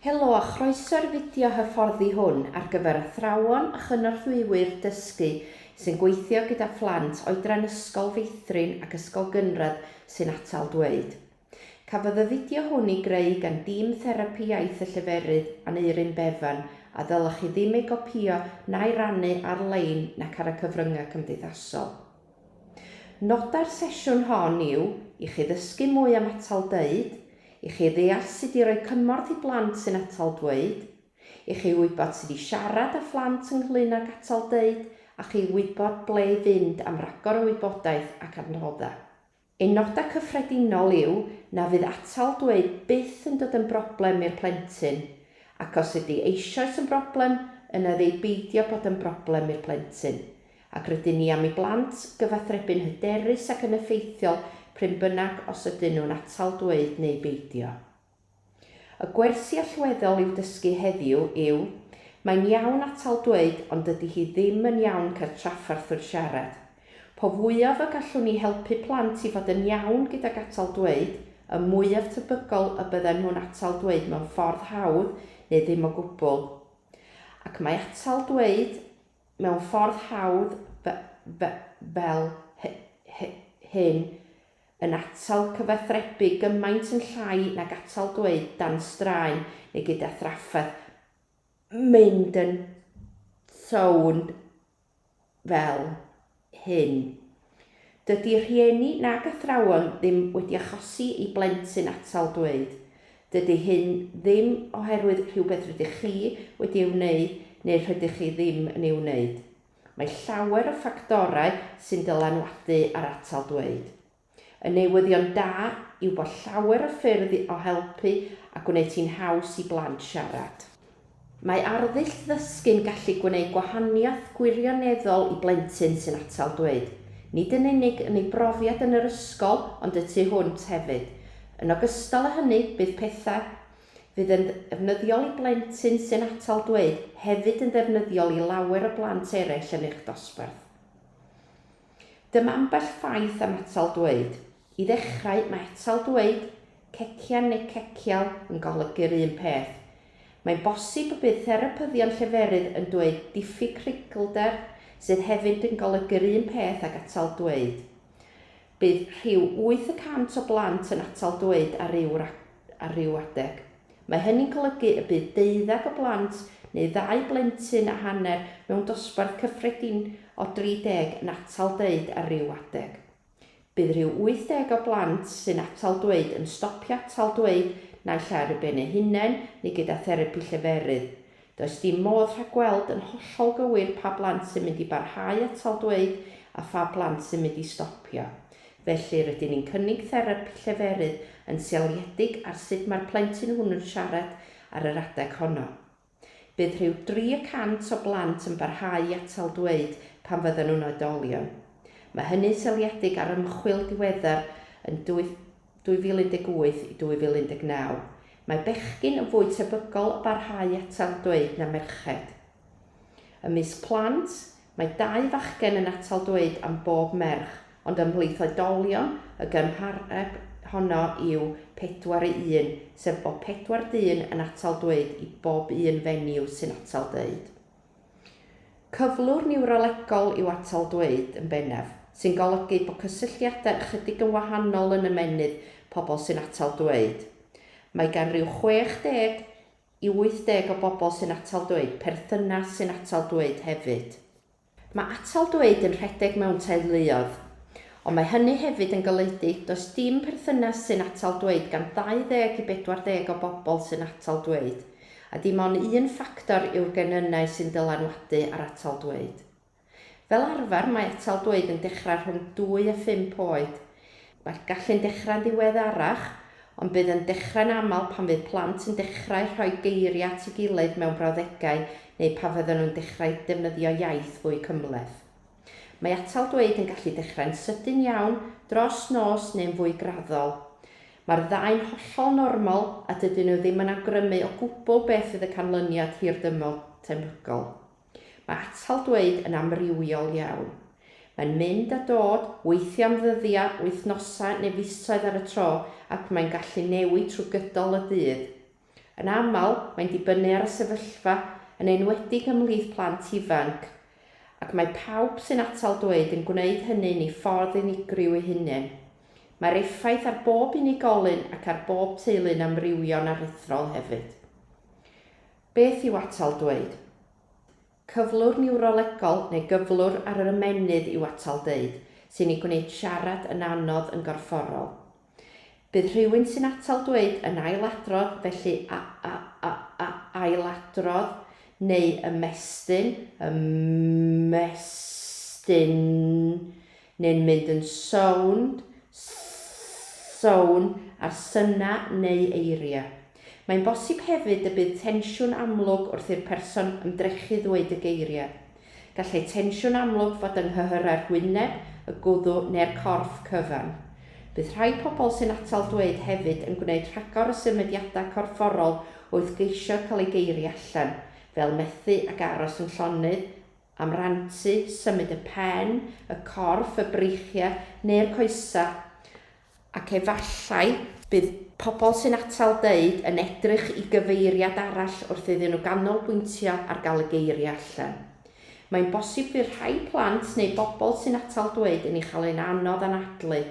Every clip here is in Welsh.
Helo a chroeso'r fideo hyfforddi hwn ar gyfer athrawon a chynorthwywyr dysgu sy'n gweithio gyda phlant oedran ysgol feithrin ac ysgol gynradd sy'n atal dweud. Cafodd y fideo hwn i greu gan dîm therapi iaith y lleferydd Aneurin Befan a ddylech chi ddim ei gopïo na'i rannu ar-lein nac ar y cyfryngau cymdeithasol. Noda'r sesiwn hon yw i chi ddysgu mwy am atal dweud, i chi ddeall sut i roi cymorth i blant sy'n atal dweud, i chi wybod sut i siarad â phlant ynglyn ag atal dweud, a chi wybod ble i fynd am ragor o wybodaeth ac adnoddau. Ein nodau cyffredinol yw na fydd atal dweud byth yn dod yn broblem i'r plentyn, ac os ydy eisoes yn broblem, yna ddei beidio bod yn broblem i'r plentyn, ac rydyn ni am i blant gyfathrebu'n hyderus ac yn effeithiol pryn bynnag os ydyn nhw'n atal dweud neu beidio. Y gwersi allweddol i'w dysgu heddiw yw, mae'n iawn atal dweud ond dydy hi ddim yn iawn cael traffarth wrth siarad. Po fwyaf y gallwn ni helpu plant i fod yn iawn gydag atal dweud, y mwyaf tebygol y bydden nhw'n atal dweud mewn ffordd hawdd neu ddim o gwbl. Ac mae atal dweud mewn ffordd hawdd fel hyn yn atal cyfathrebu gymaint yn llai nag atal dweud dan straen neu gyda thraffaeth mynd yn sownd fel hyn. Dydy rhieni nag athrawon ddim wedi achosi i blentyn atal dweud. Dydy hyn ddim oherwydd rhywbeth rydych chi wedi ei wneud neu rydych chi ddim yn ei wneud. Mae llawer o ffactorau sy'n dylanwadu ar atal dweud. Y newyddion da yw bod llawer o ffyrdd o helpu a gwneud hi'n haws i blant siarad. Mae arddull ddysgu'n gallu gwneud gwahaniaeth gwirioneddol i blentyn sy'n atal dweud. Nid yn unig yn ei brofiad yn yr ysgol, ond y tu hwnt hefyd. Yn ogystal â hynny, bydd pethau fydd yn ddefnyddiol i blentyn sy'n atal dweud hefyd yn ddefnyddiol i lawer o blant eraill yn eich dosbarth. Dyma ambell ffaith am atal dweud. I ddechrau, mae atal dweud, cecian neu cecial yn golygu'r un peth. Mae'n bosib y bydd therapyddion lleferydd yn dweud diffyg rhugylder sydd hefyd yn golygu'r un peth ag atal dweud. Bydd rhyw 8% o blant yn atal dweud ar ryw adeg. Mae hynny'n golygu y bydd 12 o blant neu 2 blentyn a hanner mewn dosbarth cyffredin o 30 yn atal dweud ar ryw adeg. Bydd rhyw 80 o blant sy'n atal dweud yn stopio atal dweud naill ar y ben eu hunain neu gyda therapi lleferydd. Does dim modd rhag gweld yn hollol gywir pa blant sy'n mynd i barhau atal dweud a pha blant sy'n mynd i stopio. Felly rydyn ni'n cynnig therapi lleferydd yn seiliedig ar sut mae'r plentyn hwnnw'n siarad ar yr adeg honno. Bydd rhyw 3% o blant yn barhau atal dweud pan fydden nhw'n oedolion. Mae hynny'n seiliedig ar ymchwil diweddar yn 2018 i 2019. Mae bechgyn yn fwy tebygol o barhau atal dweud na merched. Ymysg plant, mae 2 fachgen yn atal dweud am bob merch, ond ymhlith oedolion y gymhareb honno yw 4:1, sef o 4 dyn yn atal dweud i bob un fenyw sy'n atal dweud. Cyflwr niwrolegol yw atal dweud yn bennaf, sy'n golygu bod cysylltiadau ychydig yn wahanol yn ymenydd pobl sy'n atal dweud. Mae gan ryw 60 i 80 o bobl sy'n atal dweud perthynas sy'n atal dweud hefyd. Mae atal dweud yn rhedeg mewn teuluoedd, ond mae hynny hefyd yn golygu does dim perthynas sy'n atal dweud gan 20 i 40 o bobl sy'n atal dweud, a dim ond un ffactor yw'r genynnau sy'n dylanwadu ar atal dweud. Fel arfer, mae atal dweud yn dechrau rhwng 2 a 5 oed. Mae'n gallu'n dechrau'n ddiweddarach, ond bydd yn dechrau'n aml pan fydd plant yn dechrau rhoi geiriau at ei gilydd mewn brawddegau neu pa fydden nhw'n dechrau defnyddio iaith fwy cymhleth. Mae atal dweud yn gallu dechrau'n sydyn iawn, dros nos neu'n fwy graddol. Mae'r ddau'n hollol normal a dydyn nhw ddim yn awgrymu o gwbl beth fydd y canlyniad hirdymol temhygol. Mae atal dweud yn amrywiol iawn. Mae'n mynd a dod, weithio am ddyddiau, wythnosau neu fisoedd ar y tro ac mae'n gallu newid trwy gydol y dydd. Yn aml, mae'n dibynnu ar y sefyllfa yn enwedig ymhlith plant ifanc, ac mae pawb sy'n atal dweud yn gwneud hynny'n ei ffordd unigryw eu hunain. Mae'r effaith ar bob unigolyn ac ar bob teulu'n amrywio'n aruthrol hefyd. Beth yw atal dweud? Cyflwr niwrolegol neu gyflwr ar yr ymennydd yw atal dweud, sy'n ei gwneud siarad yn anodd yn gorfforol. Bydd rhywun sy'n atal dweud yn ailadrodd, felly ailadrodd, neu ymestyn, neu'n mynd yn sôn ar syna neu eiriau. Mae'n bosib hefyd y bydd tensiwn amlwg wrth i'r person ymdrechu ddweud y geiriau. Gallai tensiwn amlwg fod yng nghyhyra'r gwyneb, y gwddw neu'r corff cyfan. Bydd rhai pobl sy'n atal dweud hefyd yn gwneud rhagor y symudiadau corfforol wrth geisio cael ei geiriau allan, fel methu ac aros yn llonydd, amrantu, symud y pen, y corff, y breichiau neu'r coesau, ac efallai bydd pobl sy'n atal dweud yn edrych i gyfeiriad arall wrth iddyn nhw ganolbwyntio ar gael y geiriau allan. Mae'n bosib bydd rhai plant neu bobl sy'n atal dweud yn ei chael ein anodd anadlu.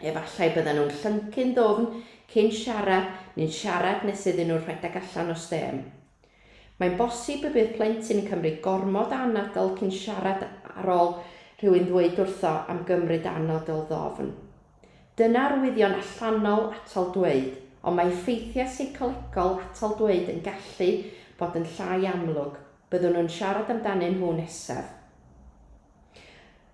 Efallai bydden nhw'n llyncu'n ddwfn cyn siarad neu'n siarad nes iddyn nhw rhedeg allan o stem. Mae'n bosib y bydd plentyn yn cymryd gormod anadl cyn siarad ar ôl rhywun ddweud wrtho am gymryd anadl ddofn. Dyna arwyddion allanol atal dweud, ond mae effeithiau seicolegol atal dweud yn gallu bod yn llai amlwg. Byddwn nhw'n siarad amdanyn nhw nesaf.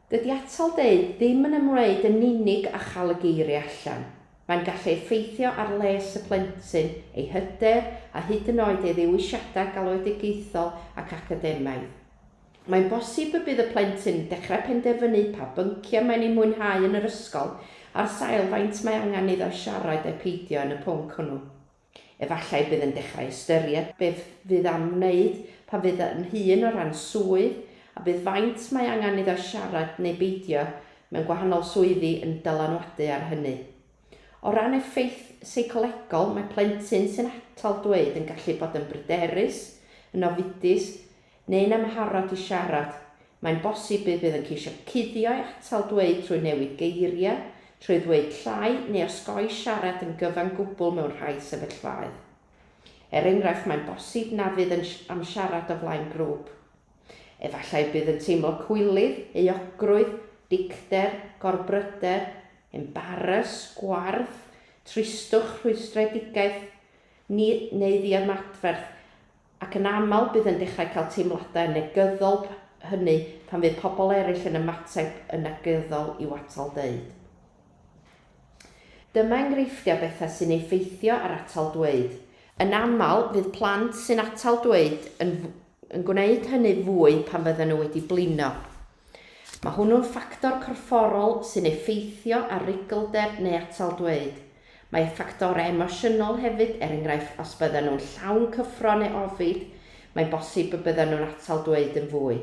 Dydy atal dweud ddim yn ymwneud yn unig â chael y geiriau allan. Mae'n gallu effeithio ar les y plentyn, ei hyder a hyd yn oed ei ddewisiadau galwedigaethol ac academaidd. Mae'n bosib y bydd y plentyn dechrau penderfynu pa bynciau mae'n ei mwynhau yn yr ysgol ar sail faint mae angen iddo siarad eu peidio yn y pwnc hwnnw. Efallai bydd yn dechrau ystyried beth fydd am wneud pa fydd yn hun o ran swydd a bydd faint mae angen iddo siarad neu beidio mewn gwahanol swyddi yn dylanwadu ar hynny. O ran effaith seicolegol, mae plentyn sy'n atal dweud yn gallu bod yn bryderus, yn ofidus neu'n amharod i siarad. Mae'n bosib bydd yn ceisio cuddio atal dweud trwy newid geiriau, trwy ddweud llai neu osgoi siarad yn gyfan gwbl mewn rhai sefyllfaoedd. Enghraifft, mae'n bosib na fydd am siarad o flaen grŵp. Efallai bydd yn teimlo cwylydd, euogrwydd, dicder, gorbryder, embaras, gwarth, tristwch, rhwystredigaeth neu ddiomadferth, ac yn aml bydd yn dechrau cael teimladau negyddol hynny pan fydd pobl eraill yn ymateb yn negyddol i'w atal dweud. Dyma enghreifftiau bethau sy'n effeithio ar atal dweud. Yn aml, fydd plant sy'n atal dweud yn gwneud hynny fwy pan fydden nhw wedi blino. Mae hwnnw'n ffactor corfforol sy'n effeithio ar rigolder neu atal dweud. Mae ffactorau emosiynol hefyd, enghraifft os bydden nhw'n llawn cyffro neu ofid, mae'n bosib y bydden nhw'n atal dweud yn fwy.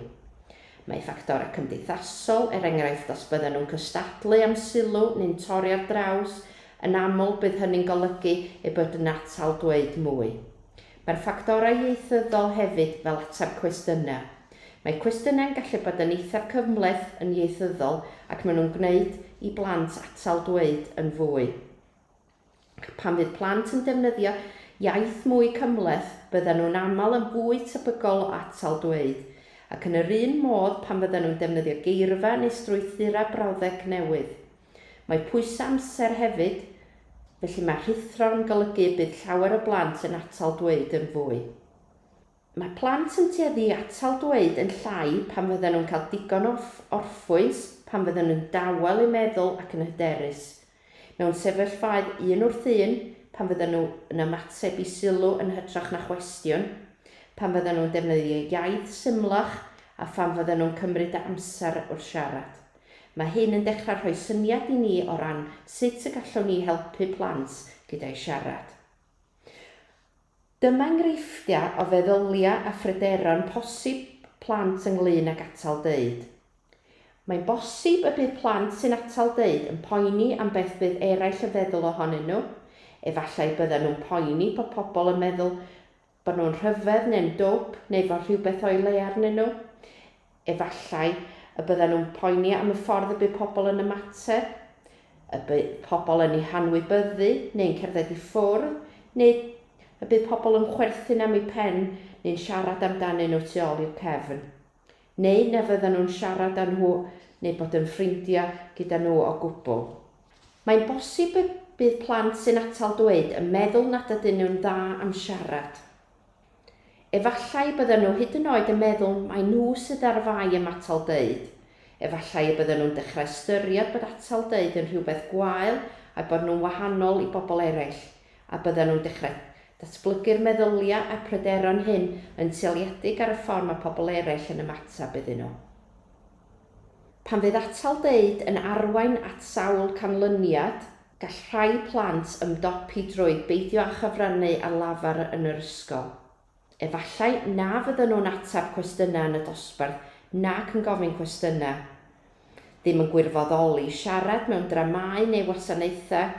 Mae ffactorau cymdeithasol, enghraifft os bydden nhw'n cystadlu am sylw neu'n torri ar draws, yn aml bydd hynny'n golygu eu bod yn atal dweud mwy. Mae'r ffactorau ieithyddol hefyd fel ateb cwestiynau. Mae cwestiynau'n gallu bod yn eithaf cymhleth yn ieithyddol ac maen nhw'n gwneud i blant atal dweud yn fwy. Pan fydd plant yn defnyddio iaith mwy cymhleth, bydden nhw'n aml yn fwy tebygol o atal dweud, ac yn yr un modd pan fydden nhw'n defnyddio geirfa neu strwythurau brawddeg newydd. Mae pwysau amser hefyd, felly mae rhithro'n golygu bydd llawer o blant yn atal dweud yn fwy. Mae plant yn tueddu atal dweud yn llai pan fydden nhw'n cael digon o orffwys, pan fydden nhw'n dawel i meddwl ac yn hyderus. Mewn sefyllfaoedd 1 wrth 1, pan fydden nhw yn ymateb i sylw yn hytrach na chwestiwn, pan fydden nhw'n defnyddio iaith symlach a pan fydden nhw'n cymryd amser wrth siarad. Mae hyn yn dechrau rhoi syniad i ni o ran sut y gallwn ni helpu plant gyda'i siarad. Dyma enghreifftiau o feddyliau a phryderon posib plant ynglŷn ag atal dweud. Mae'n bosib y bydd plant sy'n atal dweud yn poeni am beth bydd eraill y feddwl ohonyn nhw. Efallai bydden nhw'n poeni bod pobl yn meddwl bod nhw'n rhyfedd neu'n dwp neu fod rhywbeth o'i le arnyn nhw. Efallai y bydden nhw'n poeni am y ffordd y bydd pobl yn ymateb, y bydd pobl yn ei hanwybyddu neu'n cerdded i ffwrdd, neu y bydd pobl yn chwerthin am eu pen neu'n siarad amdanyn nhw tu ôl i'w cefn. Neu na fydden nhw'n siarad â nhw neu bod yn ffrindiau gyda nhw o gwbl. Mae'n bosib y bydd plant sy'n atal dweud yn meddwl nad ydyn nhw'n dda am siarad. Efallai bydden nhw hyd yn oed yn meddwl mai nhw sydd ar fai am atal dweud. Efallai bydden nhw'n dechrau ystyried bod atal dweud yn rhywbeth gwael a bod nhw'n wahanol i bobl eraill, a bydden nhw'n dechrau datblygu'r meddyliau a pryderon hyn yn seiliedig ar y ffordd mae pobl eraill yn ymatab iddyn nhw. Pan fydd atal dweud yn arwain at sawl canlyniad, gall rhai plant ymdopi drwy beidio â chyfrannu a lafar yn yr ysgol. Efallai na fydden nhw'n atab cwestiynau yn y dosbarth nac yn gofyn cwestiynau. Ddim yn gwirfoddoli siarad mewn dramau neu wasanaethau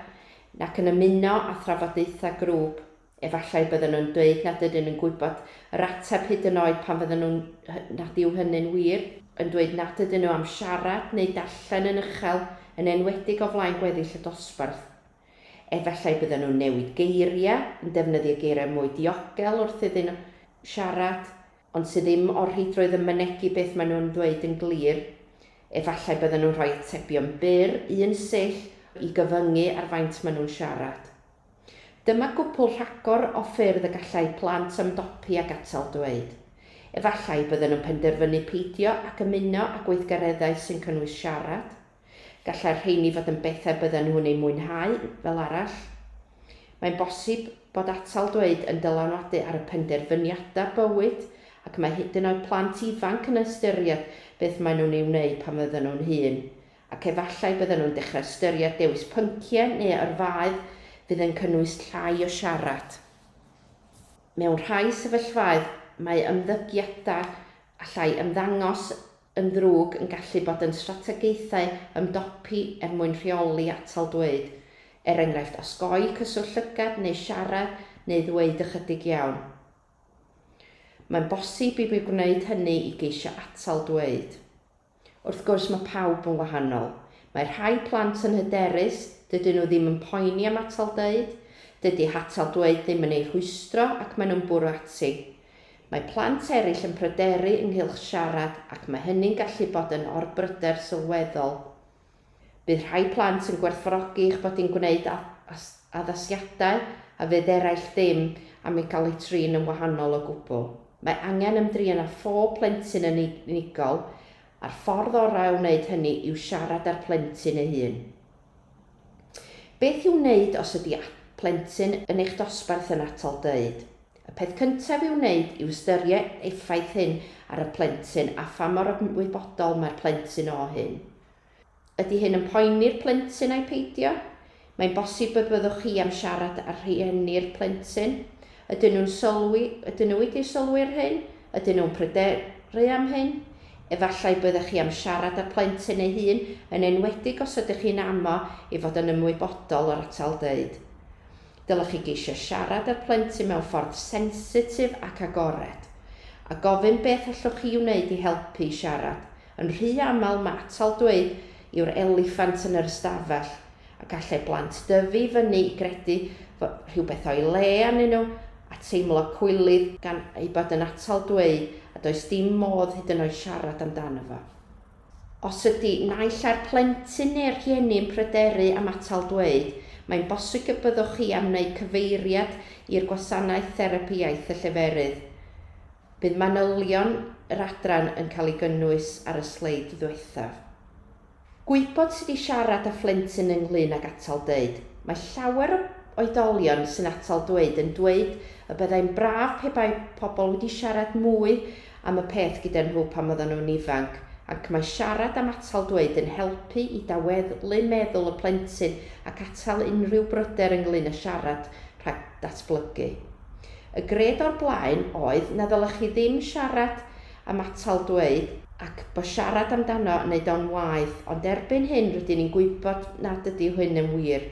nac yn ymuno a thrafodaethau grŵp. Efallai bydden nhw'n dweud nad ydyn nhw'n gwybod yr ateb hyd yn oed pan fydden nhw'n nad yw hynny'n wir, yn dweud nad ydyn nhw am siarad neu darllen yn uchel yn enwedig o flaen gweddill y dosbarth. Efallai bydden nhw'n newid geiriau, yn defnyddio geiriau mwy diogel wrth iddyn nhw siarad, ond sydd ddim o'r hydroedd yn mynegu beth maen nhw'n dweud yn glir. Efallai bydden nhw'n rhoi atebion byr, un sill, i gyfyngu ar faint maen nhw'n siarad. Dyma gwbl rhagor o ffyrdd y gallai plant ymdopi ag atal dweud. Efallai bydden nhw'n penderfynu peidio ac ymuno â gweithgareddau sy'n cynnwys siarad. Gallai'r rheini fod yn bethau bydden nhw'n ei mwynhau fel arall. Mae'n bosib bod atal dweud yn dylanwadu ar y penderfyniadau bywyd ac mae hyd yn oed plant ifanc yn ystyried beth maen nhw'n ei wneud pan fydden nhw'n hŷn, ac efallai bydden nhw'n dechrau ystyried dewis pynciau neu yrfaedd fydd yn cynnwys llai o siarad. Mewn rhai sefyllfaoedd mae ymddygiadau allai ymddangos yn ddrwg yn gallu bod yn strategaethau ymdopi mwyn rheoli atal dweud, enghraifft osgoi cyswllt llygad neu siarad neu ddweud ychydig iawn. Mae'n bosib i mi gwneud hynny i geisio atal dweud. Wrth gwrs mae pawb yn wahanol. Mae rhai plant yn hyderus, dydyn nhw ddim yn poeni am atal dweud, dydy atal dweud ddim yn ei rhwystro ac maen nhw'n bwrw ati. Mae plant eraill yn pryderu ynghylch siarad ac mae hynny'n gallu bod yn orbryder sylweddol. Bydd rhai plant yn gwerthfawrogi eich bod i'n gwneud addasiadau a fydd eraill ddim am ei cael eu trin yn wahanol o gwbl. Mae angen ymdrin â phob plentyn yn unigol a'r ffordd orau o wneud hynny yw siarad â'r plentyn ei hun. Beth i'w wneud os ydy plentyn yn eich dosbarth yn atal dweud? Y peth cyntaf i'w wneud yw ystyried effaith hyn ar y plentyn a pha mor ymwybodol mae'r plentyn o hyn. Ydy hyn yn poeni'r plentyn a'i peidio? Mae'n bosib y byddwch chi am siarad ar rhieni'r plentyn. Ydyn nhw wedi sylwi'r hyn? Ydyn nhw'n pryderu am hyn? Efallai byddwch chi am siarad ar plentyn ei hun yn enwedig os ydych chi'n amo i fod yn ymwybodol o'r atal dweud. Dylech chi geisio siarad ar plentyn mewn ffordd sensitif ac agored, a gofyn beth allwch chi wneud i helpu siarad. Yn rhy aml mae atal dweud yw'r eliffant yn yr ystafell, a gallai blant dyfu fyny i gredu rhywbeth o'i le arnyn nhw a teimlo cwylydd gan ei bod yn atal dweud a does dim modd hyd yn oed siarad amdano fo. Os ydy naill ar plentyn neu'r rhieni'n pryderu am atal dweud, mae'n bosib y byddwch chi am wneud cyfeiriad i'r gwasanaeth therapi iaith y lleferydd. Bydd manylion yr adran yn cael ei gynnwys ar y sleid ddiwethaf. Gwybod sydd i siarad â phlentyn ynglyn ag atal dweud. Mae llawer o oedolion sy'n atal dweud yn dweud y byddai'n braf pe bai pobl wedi siarad mwy am y peth gyda nhw pan oedden nhw'n ifanc, ac mae siarad am atal dweud yn helpu i daweddlu meddwl y plentyn ac atal unrhyw bryder ynglyn â siarad rhag datblygu. Y gred o'r blaen oedd na ddylech chi ddim siarad am atal dweud ac bod siarad amdano yn neud o'n waeth, ond erbyn hyn rydyn ni'n gwybod nad ydy hyn yn wir.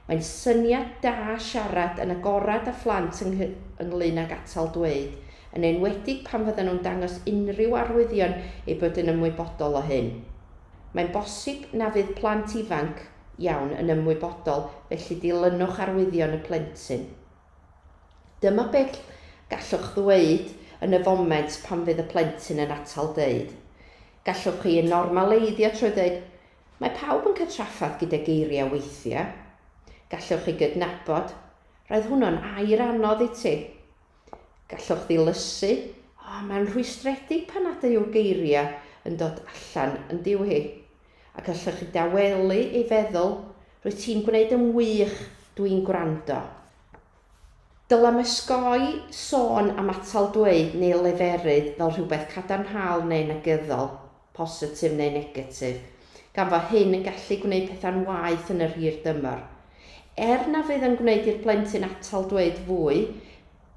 Mae'n syniad da siarad yn agorad â phlant ynglyn ag atal dweud, yn enwedig pan fydden nhw'n dangos unrhyw arwyddion eu bod yn ymwybodol o hyn. Mae'n bosib na fydd plant ifanc iawn yn ymwybodol, felly dilynwch arwyddion y plentyn. Dyma beth gallwch ddweud yn y foment pan fydd y plentyn yn atal dweud. Gallwch chi normaleiddio trwy dweud, mae pawb yn cael traffath gyda geiriau weithiau. Gallwch chi gydnabod, roedd hwnnw'n air anodd i ti. Gallwch ddilysu, mae'n rhwystredig pan nad yw'r geiriau yn dod allan yn diw hi. A gallwch chi dawelu ei feddwl, rwyt ti'n gwneud yn wych, dwi'n gwrando. Dylem ysgoi sôn am atal dweud neu leferydd fel rhywbeth cadarnhaol neu negyddol, positif neu negatif, gan fod hyn yn gallu gwneud pethau'n waeth yn yr hir dymor. Na fydd yn gwneud i'r plentyn atal dweud fwy,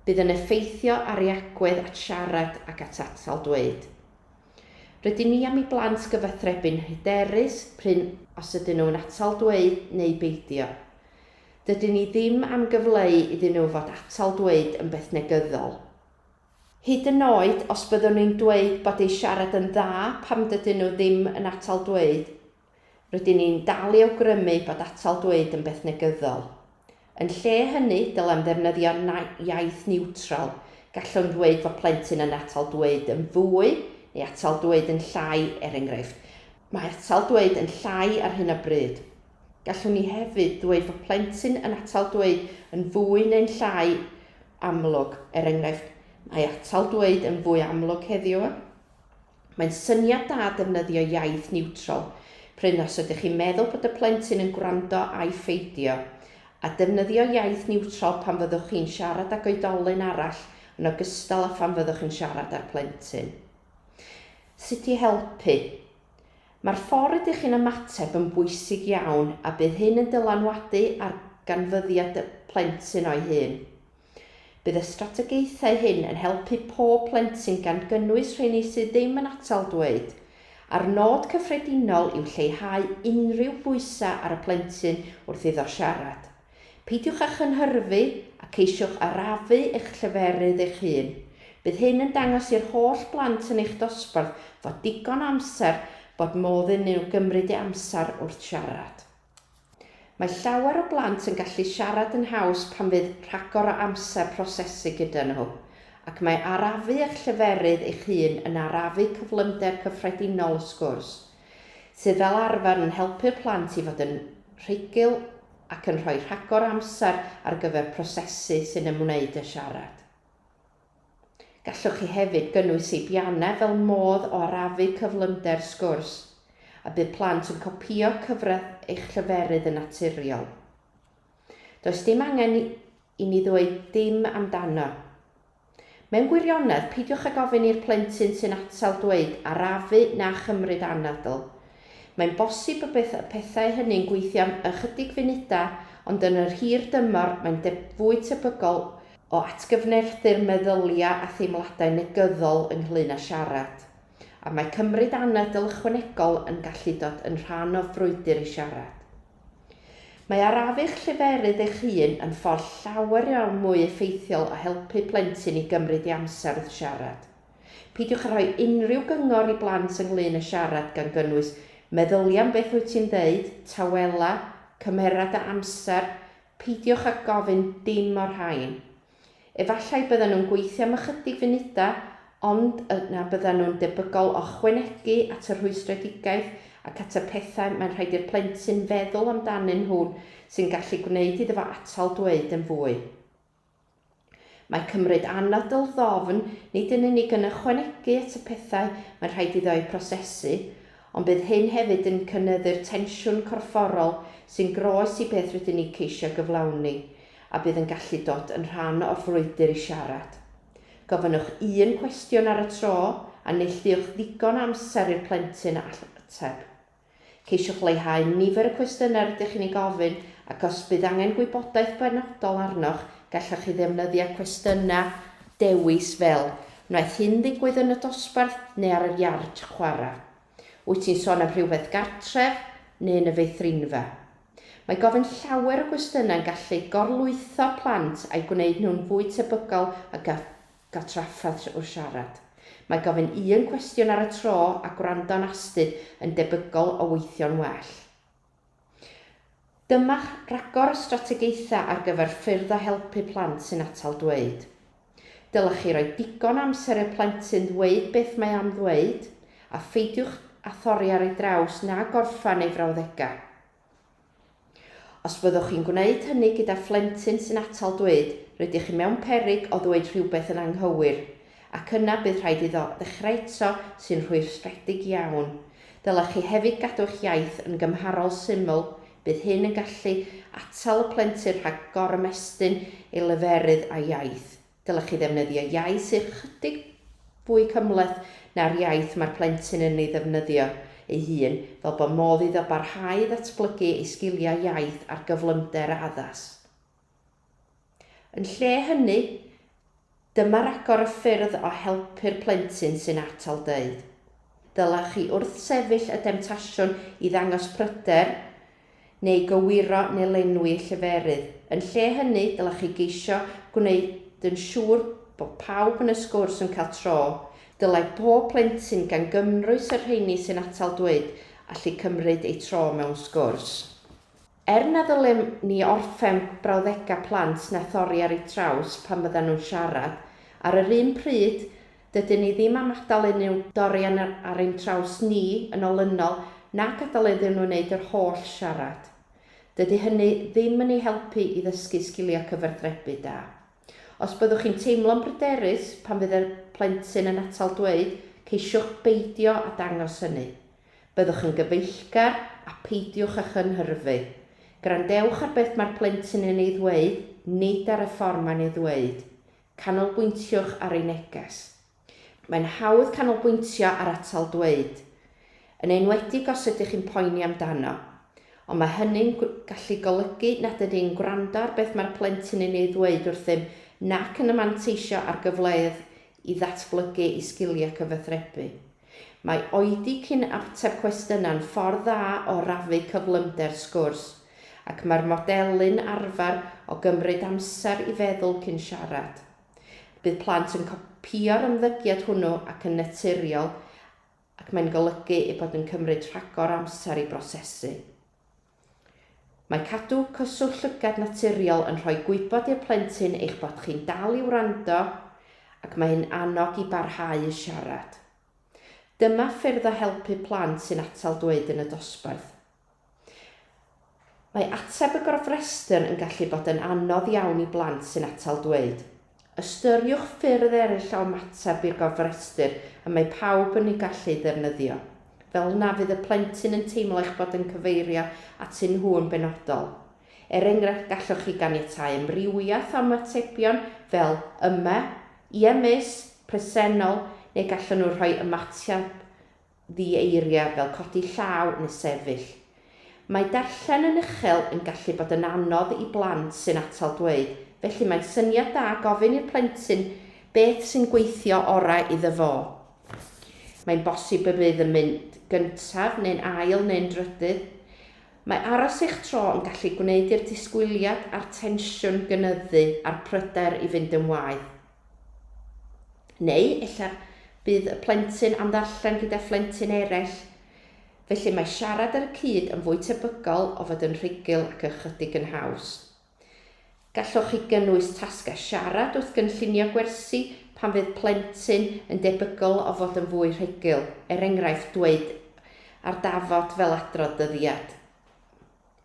bydd yn effeithio ar ei agwedd at siarad ac at atal dweud. Rydyn ni am i blant gyfathrebu'n hyderus pryn os ydyn nhw'n atal dweud neu beidio. Dydyn ni ddim am gyfleu iddyn nhw fod atal dweud yn beth negyddol. Hyd yn oed os byddwn ni'n dweud bod ei siarad yn dda pam dydyn nhw ddim yn atal dweud, rydyn ni'n dal i awgrymu bod atal dweud yn beth negyddol. Yn lle hynny, dylem ddefnyddio iaith niwtral, gallwn dweud fod plentyn yn atal dweud yn fwy neu atal dweud yn llai, enghraifft. Mae atal dweud yn llai ar hyn o bryd. Gallwn ni hefyd ddweud fod plentyn yn atal dweud yn fwy neu'n llai amlwg, enghraifft. Mae atal dweud yn fwy amlwg heddiw. Mae'n syniad da defnyddio iaith niwtral, pryn os ydych chi'n meddwl bod y plentyn yn gwrando a'i pheidio, a defnyddio iaith niwtral pan fyddwch chi'n siarad ag oedolyn arall yn ogystal â phan fyddwch chi'n siarad â'r plentyn. Sut i helpu? Mae'r ffordd ydych chi'n ymateb yn bwysig iawn a bydd hyn yn dylanwadu ar ganfyddiad y plentyn o'i hun. Bydd y strategaethau hyn yn helpu pob plentyn gan gynnwys rheini sydd ddim yn atal dweud. A'r nod cyffredinol yw lleihau unrhyw bwysau ar y plentyn wrth iddo siarad. Peidiwch â chynhyrfu a ceisiwch arafu eich lleferydd eich hun. Bydd hyn yn dangos i'r holl blant yn eich dosbarth fod digon amser bod modd iddyn nhw gymryd eu amser wrth siarad. Mae llawer o blant yn gallu siarad yn haws pan fydd rhagor o amser prosesu gyda nhw, ac mae arafu eich lleferydd eich hun yn arafu cyflymder cyffredinol y sgwrs, sydd fel arfer yn helpu'r plant i fod yn rhugl ac yn rhoi rhagor amser ar gyfer prosesu sy'n ymwneud â siarad. Gallwch chi hefyd gynnwys ei biannau fel modd o arafu cyflymder sgwrs, a bydd plant yn copïo cyfradd eich lleferydd yn naturiol. Does dim angen i ni ddweud dim amdano. Mewn gwirionedd, peidiwch â gofyn i'r plentyn sy'n atal dweud arafu na chymryd anadl. Mae'n bosib y pethau hynny'n gweithio am ychydig funudau, ond yn yr hir dymor mae'n fwy tebygol o atgyfnerthu'r meddyliau a theimladau negyddol ynglyn â siarad. A mae cymryd anadl ychwanegol yn gallu dod yn rhan o frwydr i siarad. Mae arafu'ch lleferydd eich hun yn ffordd llawer iawn mwy effeithiol o helpu plentyn i gymryd ei amser wrth siarad. Peidiwch â rhoi unrhyw gyngor i blant ynglyn â siarad gan gynnwys meddyliau am beth wyt ti'n deud, tawela, cymherad a amser, peidiwch â gofyn dim o'r rhain. Efallai bydden nhw'n gweithio am ychydig funudau, ond yna bydden nhw'n debygol o chwenegu at y rhwystredigaeth ac at y pethau mae'n rhaid i'r plentyn feddwl amdanyn nhw'n sy'n gallu gwneud iddo fo atal dweud yn fwy. Mae cymryd anadl ddofn nid yn unig yn ychwanegu at y pethau mae'n rhaid iddo ei prosesu, ond bydd hyn hefyd yn cynyddu'r tensiwn corfforol sy'n groes i beth rydyn ni ceisio gyflawni, a bydd yn gallu dod yn rhan o frwydr i siarad. Gofynnwch un cwestiwn ar y tro a neilltuwch ddigon amser i'r plentyn ateb. Ceisiwch leihau nifer y cwestiynau rydych chi'n ei gofyn, ac os bydd angen gwybodaeth benodol arnoch, gallwch chi ddefnyddio cwestiynau dewis fel wnaeth hyn ddigwydd yn y dosbarth neu ar yr iard chwarae. Wyt ti'n sôn am rhywbeth gartref neu yn y feithrinfa? Mae gofyn llawer o gwestiynau'n gallu gorlwytho plant a'i gwneud nhw'n fwy tebygol a gael trafferth wrth siarad. Mae gofyn un cwestiwn ar y tro a gwrando'n astudd yn debygol o weithio'n well. Dyma ragor y strategaethau ar gyfer ffyrdd o helpu plant sy'n atal dweud. Dylech chi roi digon amser i'r plentyn ddweud beth mae am ddweud a pheidiwch a thorri ar ei draws na gorffan ei frawddegau. Os byddwch chi'n gwneud hynny gyda phlentyn sy'n atal dweud, rydych chi mewn peryg o ddweud rhywbeth yn anghywir, ac yna bydd rhaid iddo ddechrau eto sy'n rhwystredig iawn. Dylech chi hefyd gadw'ch iaith yn gymharol syml, bydd hyn yn gallu atal y plentyn rhag gorymestyn ei leferydd a iaith. Dylech chi ddefnyddio iaith sy'n chydig fwy cymhleth na'r iaith mae'r plentyn yn ei ddefnyddio ei hun, fel bod modd iddo barhau i ddatblygu ei sgiliau iaith a'r gyflymder addas. Yn lle hynny, dyma ragor y ffyrdd o helpu'r plentyn sy'n atal dweud. Dylech chi wrth sefyll y demtasiwn i ddangos pryder neu gywiro neu lenwi lleferydd. Yn lle hynny, dylech chi geisio gwneud yn siŵr bod pawb yn y sgwrs yn cael tro. Dylai bob plentyn gan gymrwys yr rheini sy'n atal dweud allu cymryd ei tro mewn sgwrs. Na ddylem ni orffen brawddegau plant na thorri ar ei traws pan byddan nhw'n siarad, ar yr un pryd, dydyn ni ddim am adael nhw dorri ar ein traws ni yn olynol nac adael iddyn nhw wneud yr holl siarad. Dydy hynny ddim yn ei helpu i ddysgu sgiliau cyfathrebu da. Os byddwch chi'n teimlo'n bryderus pan fydd y plentyn yn atal dweud, ceisiwch beidio a dangos hynny. Byddwch yn gyfeillgar a peidiwch a'ch ynhyrfu. Grandewch ar beth mae'r plentyn yn ei ddweud, nid ar y ffordd mae'n ei ddweud. Canolbwyntiwch ar ei neges. Mae'n hawdd canolbwyntio ar atal dweud. Yn enwedig os ydych chi'n poeni amdano, ond mae hynny'n gallu golygu nad ydy'n gwrando ar beth mae'r plentyn yn ei ddweud wrthym nac yn ymanteisio ar gyfleoedd i ddatblygu ei sgiliau cyfathrebu. Mae oedi cyn ateb cwestiynau'n ffordd dda o raffu cyflymder sgwrs, ac mae'r modelyn arfer o gymryd amser i feddwl cyn siarad. Bydd plant yn copio'r ymddygiad hwnnw ac yn naturiol, ac mae'n golygu ei bod yn cymryd rhagor amser i brosesu. Mae cadw cyswllt llygad naturiol yn rhoi gwybod i'r plentyn eich bod chi'n dal i wrando ac mae'n annog i barhau i siarad. Dyma ffyrdd o helpu plant sy'n atal dweud yn y dosbarth. Mae ateb y gofrestr yn gallu bod yn anodd iawn i blant sy'n atal dweud. Ystyriwch ffyrdd eraill o ymateb i'r gofrestr a mae pawb yn ei gallu ddefnyddio. Fel na fydd y plentyn yn teimlo eich bod yn cyfeirio at nhw yn benodol. Enghraifft, gallwch chi ganiatáu amrywiaeth o ymatebion fel yma, ie mis, presennol, neu gallwn nhw rhoi ymateb ddi-eiria fel codi llaw neu sefyll. Mae darllen yn uchel yn gallu bod yn anodd i blant sy'n atal dweud, felly mae'n syniad da gofyn i'r plentyn beth sy'n gweithio orau iddo fo. Mae'n bosib y bydd yn mynd gyntaf neu'n ail neu'n drydydd. Mae aros eich tro yn gallu gwneud i'r disgwyliad a'r tensiwn gynyddu a'r pryder i fynd yn waeth. Neu, ella bydd y plentyn am ddarllen gyda phlentyn eraill, felly mae siarad ar y cyd yn fwy tebygol o fod yn rhugl ac ychydig yn haws. Gallwch chi gynnwys tasgau siarad wrth gynllunio gwersi pan fydd plentyn yn debygol o fod yn fwy rhugl, enghraifft dweud ar dafod fel adrodd dyddiad.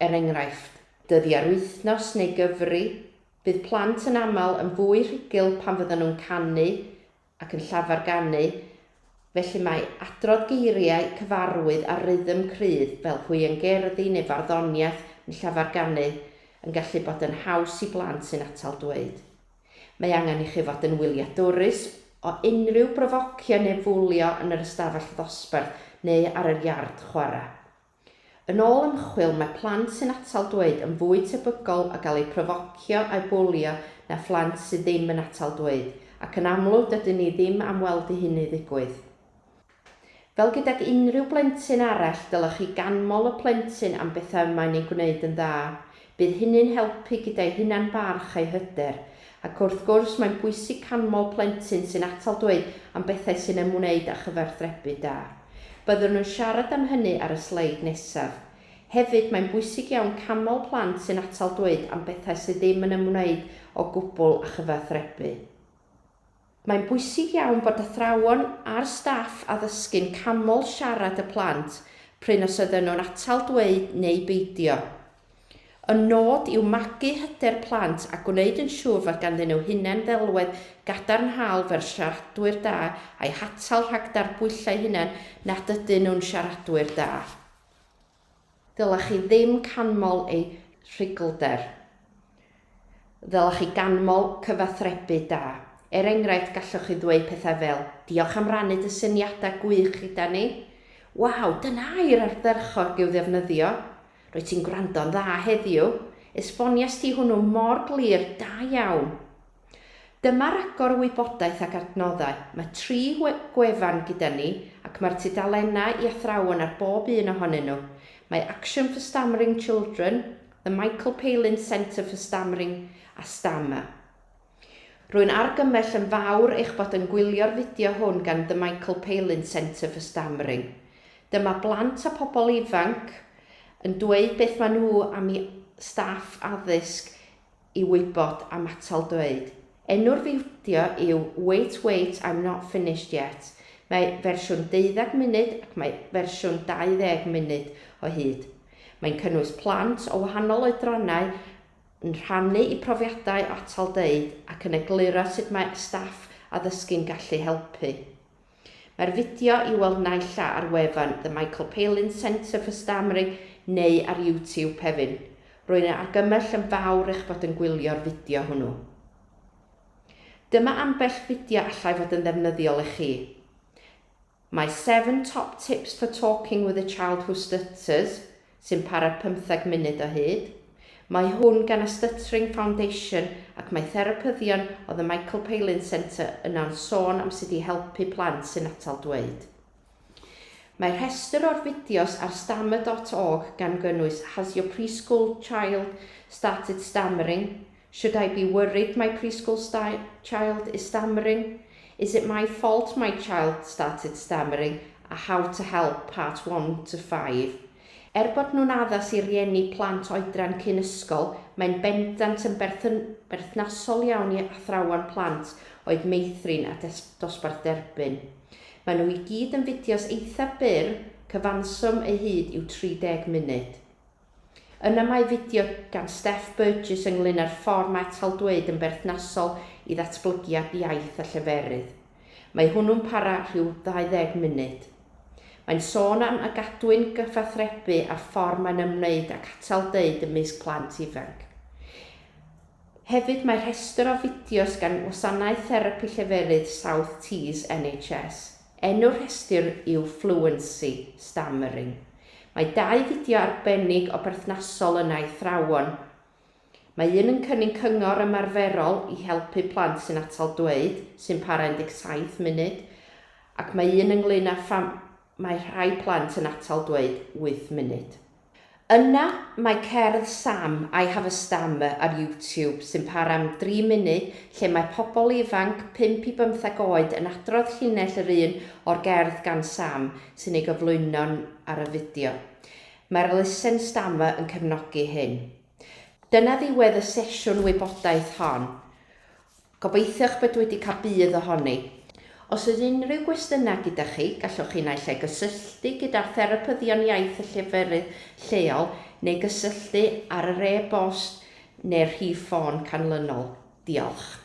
Enghraifft, dyddi ar wythnos neu gyfri, bydd plant yn aml yn fwy rhugl pan fyddan nhw'n canu ac yn llafarganu, felly mae adrodd geiriau cyfarwydd a rhythm cryf fel hwiengerddi neu farddoniaeth neu llafarganu yn gallu bod yn haws i blant sy'n atal dweud. Mae angen i chi fod yn wyliadwrus o unrhyw brofocio neu fwlio yn yr ystafell ddosbarth neu ar yr iard chwarae. Yn ôl ymchwil, mae plant sy'n atal dweud yn fwy tebygol a gael eu profocio a'i bwlio na phlant sydd ddim yn atal dweud, ac yn amlwg dydyn ni ddim am weld i hynny ddigwydd. Fel gydag unrhyw blentyn arall, dylech chi ganmol y plentyn am bethau mae'n ei gwneud yn dda. Bydd hynny'n helpu gyda'i hunan barch a'i hyder, ac wrth gwrs mae'n bwysig canmol plentyn sy'n atal dweud am bethau sy'n ymwneud â chyfathrebu da. Byddwn nhw'n siarad am hynny ar y sleid nesaf. Hefyd, mae'n bwysig iawn canmol plant sy'n atal dweud am bethau sydd ddim yn ymwneud o gwbl â chyfathrebu. Mae'n bwysig iawn bod athrawon a'r staff addysgu'n canmol siarad y plant pryn os ydyn nhw'n atal dweud neu beidio. Y nod yw magu hyder plant a gwneud yn siŵr fod ganddyn nhw hunain ddelwedd gadarnhaol fer siaradwyr da a'i hatal rhag darbwyllau hunain nad ydyn nhw'n siaradwyr da. Dylech chi ddim canmol eu rhugylder. Dylech chi ganmol cyfathrebu da. Enghraifft, gallwch chi ddweud pethau fel, diolch am rannu dy syniadau gwych gyda ni. Waw, dyna i'r ardderchog i'w ddefnyddio. Rwyt ti'n gwrando'n dda heddiw. Esbonias ti hwnnw mor glir, da iawn. Dyma'r agor o wybodaeth ac adnoddau. Mae 3 gwefan gyda ni ac mae'r tudalennau i athrawon ar bob un ohonyn nhw. Mae Action for Stammering Children, the Michael Palin Centre for Stammering a Stammer. Rwy'n argymell yn fawr eich bod yn gwylio'r fideo hwn gan The Michael Palin Centre for Stammering. Dyma blant a pobl ifanc yn dweud beth maen nhw am eu staff addysg i wybod am atal dweud. Enw'r fideo yw Wait, I'm not finished yet. Mae fersiwn 12 munud ac mae fersiwn 20 munud o hyd. Mae'n cynnwys plant o wahanol oedronnau yn rhannu i profiadau o atal dweud ac yn egluro sut mae staff addysgu'n gallu helpu. Mae'r fideo i weld naill ar wefan The Michael Palin Centre for Stammering neu ar YouTube hefyd. Rwy'n argymell yn fawr eich bod yn gwylio'r fideo hwnnw. Dyma ambell fideo allai fod yn ddefnyddiol i chi. Mae 7 top tips for talking with a child who stutters, sy'n para 15 munud o hyd. Mae hwn gan y Stuttering Foundation ac mae therapyddion o The Michael Palin Centre yna'n sôn am sut i helpu plant sy'n atal dweud. Mae rhestr o'r fideos ar stammer.org gan gynnwys Has your preschool child started stammering? Should I be worried my preschool child is stammering? Is it my fault my child started stammering? A how to help part 1 to 5. Bod nhw'n addas i rieni plant oedran cyn ysgol, mae'n bendant yn berthnasol iawn i athrawon plant oedd meithrin a dosbarth derbyn. Maen nhw i gyd yn fideos eitha byr, cyfanswm ei hyd yw 30 munud. Yna mae fideo gan Steph Burgess ynglyn â'r ffordd mae atal dweud yn berthnasol i ddatblygiad iaith a lleferydd. Mae hwnnw'n para rhyw 20 munud. Mae'n sôn am y gadwyn gyfathrebu a'r ffordd mae'n ymwneud ac atal dweud ymysg plant ifanc. Hefyd mae rhestr o fideos gan Wasanaeth Therapi Lleferydd South Tees NHS. Enw'r rhestr yw Fluency Stammering. Mae 2 fideo arbennig o berthnasol yna i athrawon. Mae un yn cynnig cyngor ymarferol i helpu plant sy'n atal dweud, sy'n para 17 munud, ac mae un ynglyn â mae rhai plant yn atal dweud 8 munud. Yna mae cerdd Sam, I Have a Stammer ar YouTube sy'n para am 3 munud lle mae pobl ifanc 5 i 15 oed yn adrodd llinell yr un o'r gerdd gan Sam sy'n ei gyflwyno ar y fideo. Mae'r elusen Stammer yn cefnogi hyn. Dyna ddiwedd y sesiwn wybodaeth hon. Gobeithiwch bod wedi cael budd ohoni. Os ydy unrhyw gwestiynau gyda chi, gallwch chi naill ai gysylltu gyda'r therapyddion iaith y lleferydd lleol neu gysylltu ar yr e-bost neu'r rhif ffôn canlynol. Diolch.